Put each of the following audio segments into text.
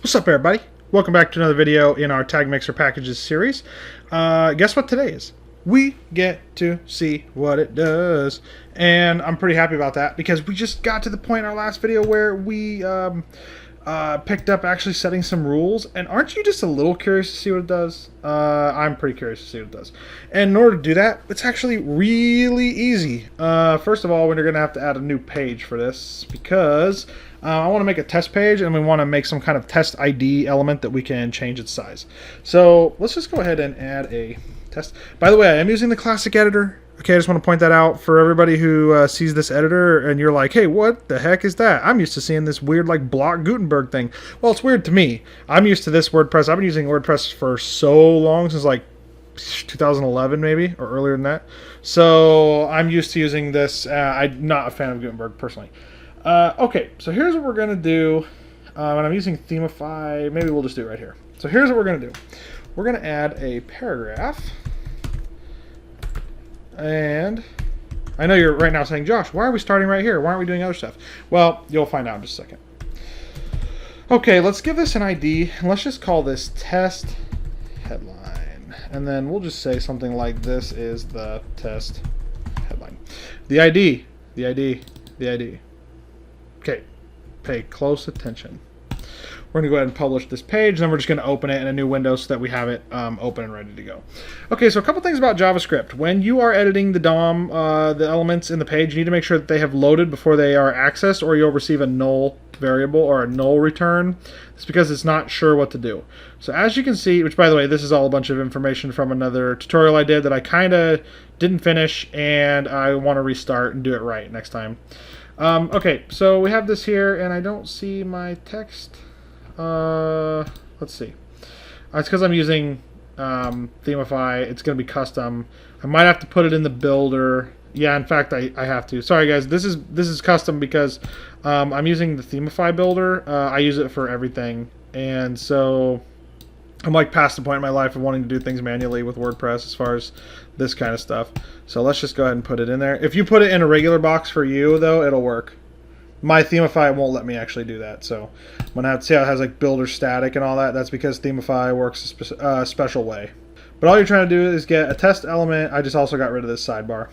What's up, everybody? Welcome back to another video in our Tag Mixer Packages series. Guess what today is? We get to see what it does. And I'm pretty happy about that because we just got to the point in our last video where we picked up actually setting some rules. And aren't you just a little curious to see what it does? I'm pretty curious to see what it does. And in order to do that, it's actually really easy. First of all, we're going to have to add a new page for this because I want to make a test page, and we want to make some kind of test ID element that we can change its size. So let's just go ahead and add a test. By the way, I am using the classic editor. Okay, I just want to point that out for everybody who sees this editor and you're like, hey, what the heck is that? I'm used to seeing this weird like block Gutenberg thing. Well, it's weird to me. I'm used to this WordPress. I've been using WordPress for so long, since like 2011 maybe, or earlier than that. So I'm used to using this. I'm not a fan of Gutenberg personally. Okay, so here's what we're going to do. And I'm using Themify. Maybe we'll just do it right here. So here's what we're going to do. We're going to add a paragraph. And I know you're right now saying, Josh, why are we starting right here? Why aren't we doing other stuff? Well, you'll find out in just a second. Okay, let's give this an ID. And let's just call this test headline. And then we'll just say something like this is the test headline. The ID. Okay, pay close attention. We're going to go ahead and publish this page, and then we're just going to open it in a new window so that we have it open and ready to go. Okay, so a couple things about JavaScript. When you are editing the DOM, the elements in the page, you need to make sure that they have loaded before they are accessed, or you'll receive a null variable or a null return. It's because it's not sure what to do. So as you can see, which by the way, this is all a bunch of information from another tutorial I did that I kind of didn't finish, and I want to restart and do it right next time. Okay, so we have this here, and I don't see my text. Let's see. It's because I'm using Themify. It's going to be custom. I might have to put it in the builder. Yeah, in fact, I have to. Sorry, guys. This is custom because I'm using the Themify builder. I use it for everything, and so I'm like past the point in my life of wanting to do things manually with WordPress as far as this kind of stuff. So let's just go ahead and put it in there. If you put it in a regular box for you, though, it'll work. My Themify won't let me actually do that. So I'm going to have to see how it has like builder static and all that. That's because Themify works a special way. But all you're trying to do is get a test element. I just also got rid of this sidebar.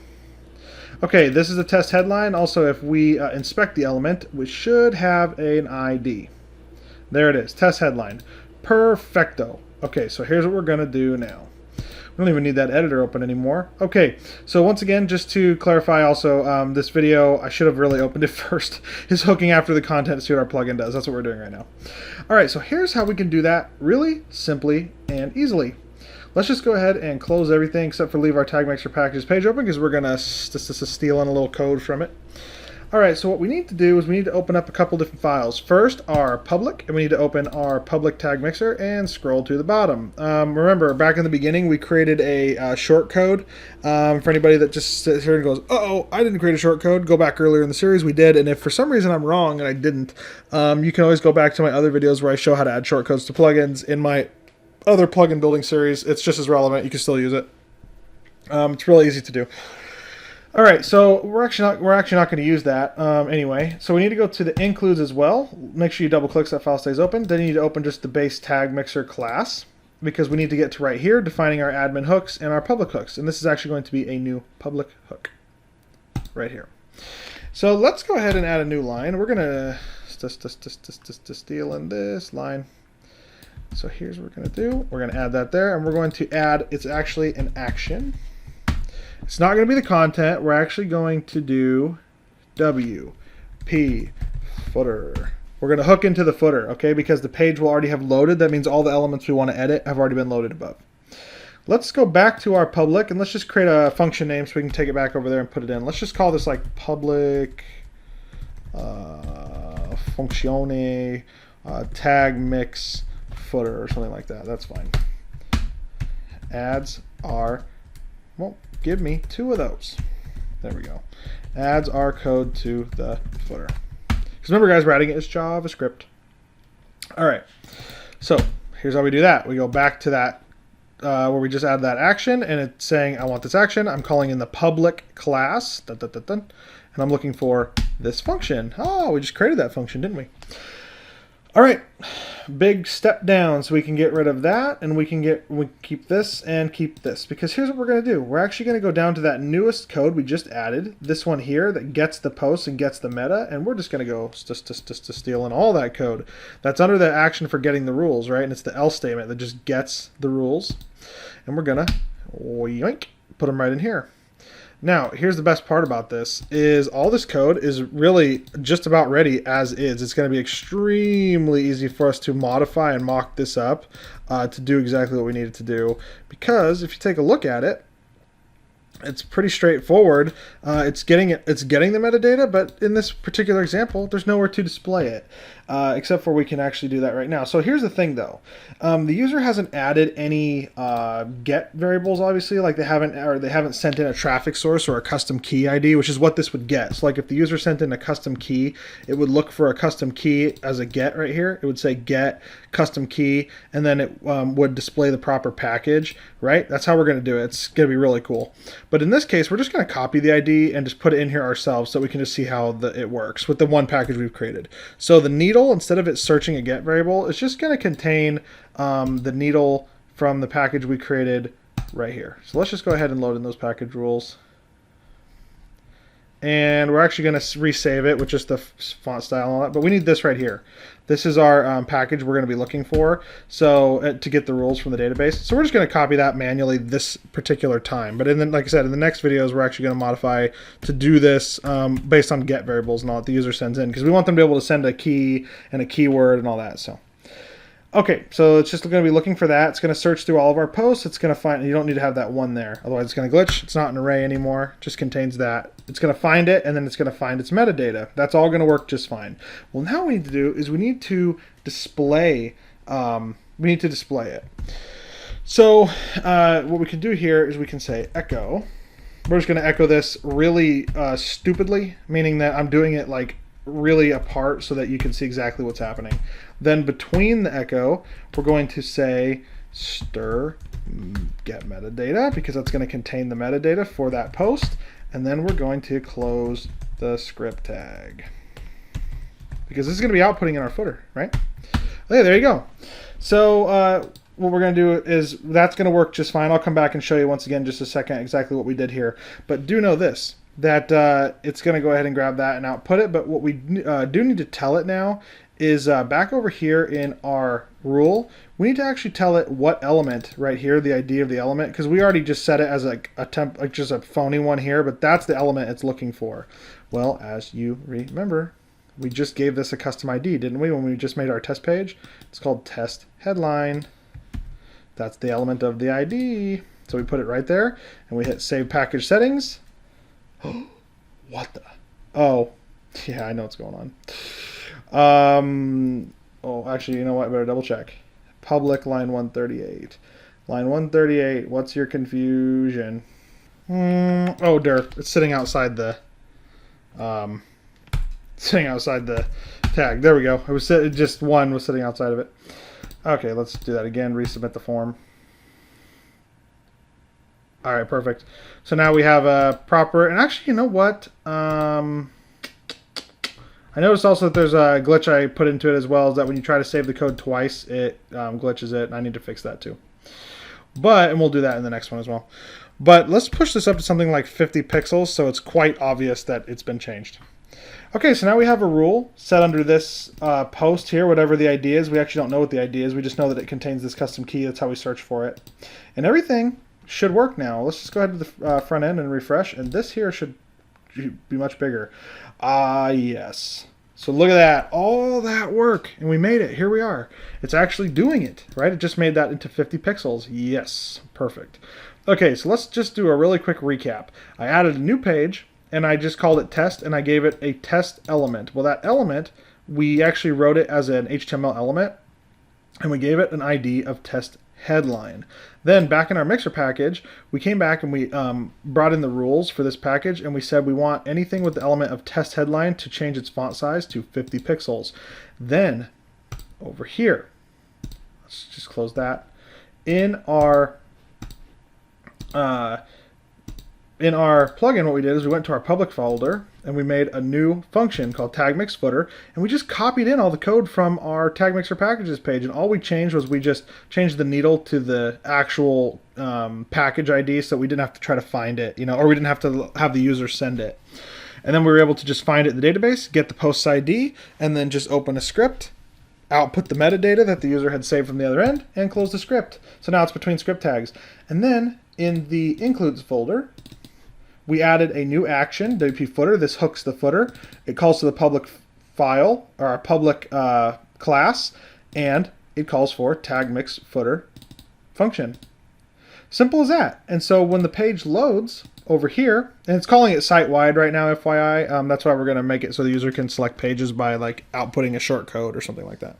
Okay, this is the test headline. Also, if we inspect the element, we should have an ID. There it is, test headline. Perfecto. Okay, so here's what we're going to do now. We don't even need that editor open anymore. Okay, so once again, just to clarify also, this video, I should have really opened it first, is hooking after the content to see what our plugin does. That's what we're doing right now. All right, so here's how we can do that really simply and easily. Let's just go ahead and close everything except for leave our Tag Mixer Packages page open because we're going to steal in a little code from it. All right, so what we need to do is we need to open up a couple different files. First, our public, and we need to open our public tag mixer and scroll to the bottom. Remember, back in the beginning, we created a short code. For anybody that just sits here and goes, uh-oh, I didn't create a short code, go back earlier in the series, we did. And if for some reason I'm wrong and I didn't, you can always go back to my other videos where I show how to add shortcodes to plugins in my other plugin building series. It's just as relevant. You can still use it. It's really easy to do. All right, so we're actually not going to use that anyway. So we need to go to the includes as well. Make sure you double click so that file stays open. Then you need to open just the base tag mixer class because we need to get to right here defining our admin hooks and our public hooks. And this is actually going to be a new public hook right here. So let's go ahead and add a new line. We're going to steal in this line. So here's what we're going to do. We're going to add that there, and we're going to add, it's actually an action. It's not going to be the content. We're actually going to do WP footer. We're going to hook into the footer, okay, because the page will already have loaded. That means all the elements we want to edit have already been loaded above. Let's go back to our public, and let's just create a function name so we can take it back over there and put it in. Let's just call this like public functione tag mix footer or something like that. That's fine. Adds are, well, give me 2 of those. There we go. Adds our code to the footer. Because remember, guys, we're adding it as JavaScript. All right. So here's how we do that. We go back to that where we just add that action, and it's saying, I want this action. I'm calling in the public class, and I'm looking for this function. Oh, we just created that function, didn't we? All right, big step down, so we can get rid of that, and we keep this and keep this, because here's what we're going to do. We're actually going to go down to that newest code we just added, this one here that gets the post and gets the meta, and we're just going to go to steal in all that code. That's under the action for getting the rules, right? And it's the else statement that just gets the rules, and we're going to yoink, put them right in here. Now, here's the best part about this, is all this code is really just about ready as is. It's going to be extremely easy for us to modify and mock this up to do exactly what we need it to do. Because if you take a look at it, it's pretty straightforward. It's getting the metadata, but in this particular example, there's nowhere to display it, except for we can actually do that right now. So here's the thing, though: the user hasn't added any get variables, obviously. Like they haven't sent in a traffic source or a custom key ID, which is what this would get. So like if the user sent in a custom key, it would look for a custom key as a get right here. It would say get custom key, and then it would display the proper package, right? That's how we're going to do it. It's going to be really cool. But in this case, we're just going to copy the ID and just put it in here ourselves so we can just see how it works with the one package we've created. So the needle, instead of it searching a get variable, it's just going to contain the needle from the package we created right here. So let's just go ahead and load in those package rules. And we're actually going to resave it with just the font style and all that. But we need this right here. This is our package we're going to be looking for, so to get the rules from the database. So we're just going to copy that manually this particular time. But like I said, in the next videos, we're actually going to modify to do this based on get variables and all that the user sends in, because we want them to be able to send a key and a keyword and all that. So. Okay, so it's just going to be looking for that. It's going to search through all of our posts. It's going to find, you don't need to have that one there, otherwise it's going to glitch. It's not an array anymore, it just contains that. It's going to find it, and then it's going to find its metadata. That's all going to work just fine. Well, now what we need to do is we need to display it. So what we can do here is we can say echo. We're just going to echo this really stupidly, meaning that I'm doing it like really apart so that you can see exactly what's happening. Then between the echo, we're going to say stir get metadata, because that's going to contain the metadata for that post. And then we're going to close the script tag, because this is going to be outputting in our footer, right? Okay, there you go. So what we're going to do is that's going to work just fine. I'll come back and show you once again in just a second exactly what we did here. But do know this, that it's going to go ahead and grab that and output it. But what we do need to tell it now is back over here in our rule, we need to actually tell it what element right here, the ID of the element, because we already just set it as like just a phony one here, but that's the element it's looking for. Well, as you remember, we just gave this a custom ID, didn't we, when we just made our test page? It's called test headline. That's the element of the ID. So we put it right there, and we hit save package settings. What the? Oh, yeah, I know what's going on. Oh, actually, you know what? I better double check. Public line 138. Line 138, what's your confusion? Oh, derp. It's sitting outside the tag. There we go. It was just one was sitting outside of it. Okay, let's do that again. Resubmit the form. All right, perfect. So now we have a proper, and actually, you know what? I noticed also that there's a glitch I put into it as well, is that when you try to save the code twice, it glitches it, and I need to fix that too. And we'll do that in the next one as well. But let's push this up to something like 50 pixels, so it's quite obvious that it's been changed. Okay, so now we have a rule set under this post here, whatever the ID is. We actually don't know what the ID is. We just know that it contains this custom key. That's how we search for it. And everything should work now. Let's just go ahead to the front end and refresh, and this here should be much bigger. Yes. So look at that, all that work, and we made it. Here we are. It's actually doing it, right? It just made that into 50 pixels. Yes, perfect. Okay, so let's just do a really quick recap. I added a new page, and I just called it test, and I gave it a test element. Well, that element, we actually wrote it as an HTML element, and we gave it an ID of test headline. Then back in our mixer package, we came back and we brought in the rules for this package, and we said we want anything with the element of test headline to change its font size to 50 pixels. Then over here, let's just close that. In our plugin, what we did is we went to our public folder, and we made a new function called tag mix footer, and we just copied in all the code from our tag mixer packages page, and all we changed was we just changed the needle to the actual package ID, so we didn't have to try to find it, or we didn't have to have the user send it. And then we were able to just find it in the database, get the post ID, and then just open a script, output the metadata that the user had saved from the other end, and close the script. So now it's between script tags. And then in the includes folder, we added a new action, WP footer. This hooks the footer. It calls to the public file, or our public class, and it calls for tag mix footer function. Simple as that. And so when the page loads over here, and it's calling it site-wide right now, FYI. That's why we're going to make it so the user can select pages by like outputting a short code or something like that.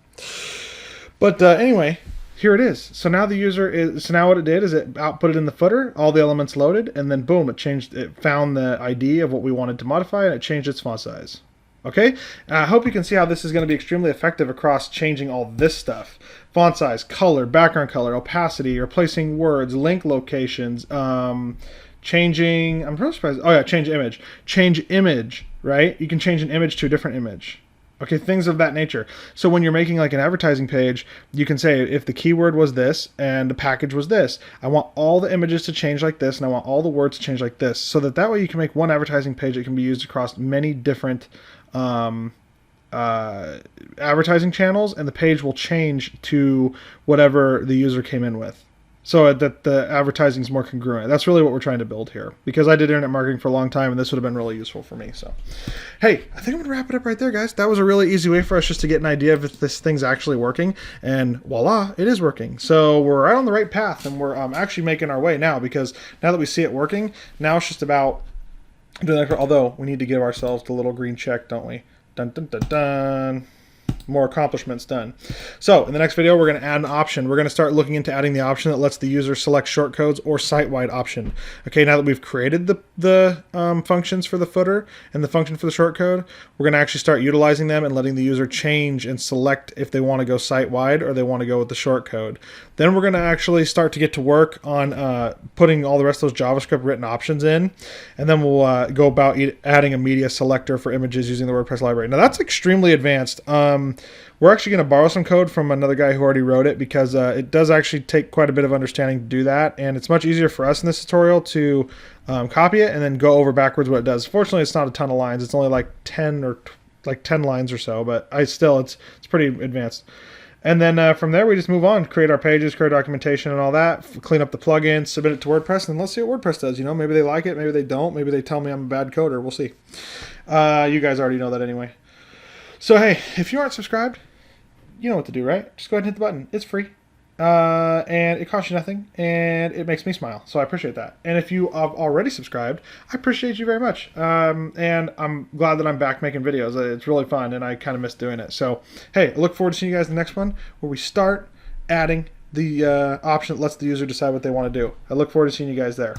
But anyway, here it is. So now the user is. So now what it did is it outputted in the footer, all the elements loaded, and then boom, it changed. It found the ID of what we wanted to modify, and it changed its font size. Okay, and I hope you can see how this is going to be extremely effective across changing all this stuff. Font size, color, background color, opacity, replacing words, link locations, changing, I'm really surprised, oh yeah, change image, right? You can change an image to a different image. Okay, things of that nature. So when you're making like an advertising page, you can say if the keyword was this and the package was this, I want all the images to change like this and I want all the words to change like this, so that way you can make one advertising page that can be used across many different advertising channels, and the page will change to whatever the user came in with, so that the advertising is more congruent. That's really what we're trying to build here, because I did internet marketing for a long time and this would have been really useful for me. So hey, I think I'm gonna wrap it up right there, guys. That was a really easy way for us just to get an idea of if this thing's actually working, and voila, it is working. So we're right on the right path, and we're actually making our way now, because now that we see it working, now it's just about doing that. Although we need to give ourselves the little green check, don't we? Dun dun dun dun. More accomplishments done. So in the next video, we're going to add an option. We're going to start looking into adding the option that lets the user select shortcodes or site-wide option. Okay, now that we've created the functions for the footer and the function for the shortcode, we're going to actually start utilizing them and letting the user change and select if they want to go site-wide or they want to go with the shortcode. Then we're going to actually start to get to work on putting all the rest of those JavaScript written options in, and then we'll go about adding a media selector for images using the WordPress library. Now that's extremely advanced. We're actually going to borrow some code from another guy who already wrote it, because it does actually take quite a bit of understanding to do that, and it's much easier for us in this tutorial to copy it and then go over backwards what it does. Fortunately, it's not a ton of lines. It's only like 10 lines or so, but it's pretty advanced. And then from there, we just move on, create our pages, create documentation and all that, clean up the plugins, submit it to WordPress, and let's see what WordPress does. Maybe they like it, maybe they don't, maybe they tell me I'm a bad coder. We'll see. You guys already know that anyway. So hey, if you aren't subscribed, you know what to do, right? Just go ahead and hit the button. It's free. And it costs you nothing, and it makes me smile, so I appreciate that. And if you have already subscribed, I appreciate you very much. And I'm glad that I'm back making videos. It's really fun, and I kind of miss doing it. So hey, I look forward to seeing you guys in the next one, where we start adding the option that lets the user decide what they want to do. I look forward to seeing you guys there.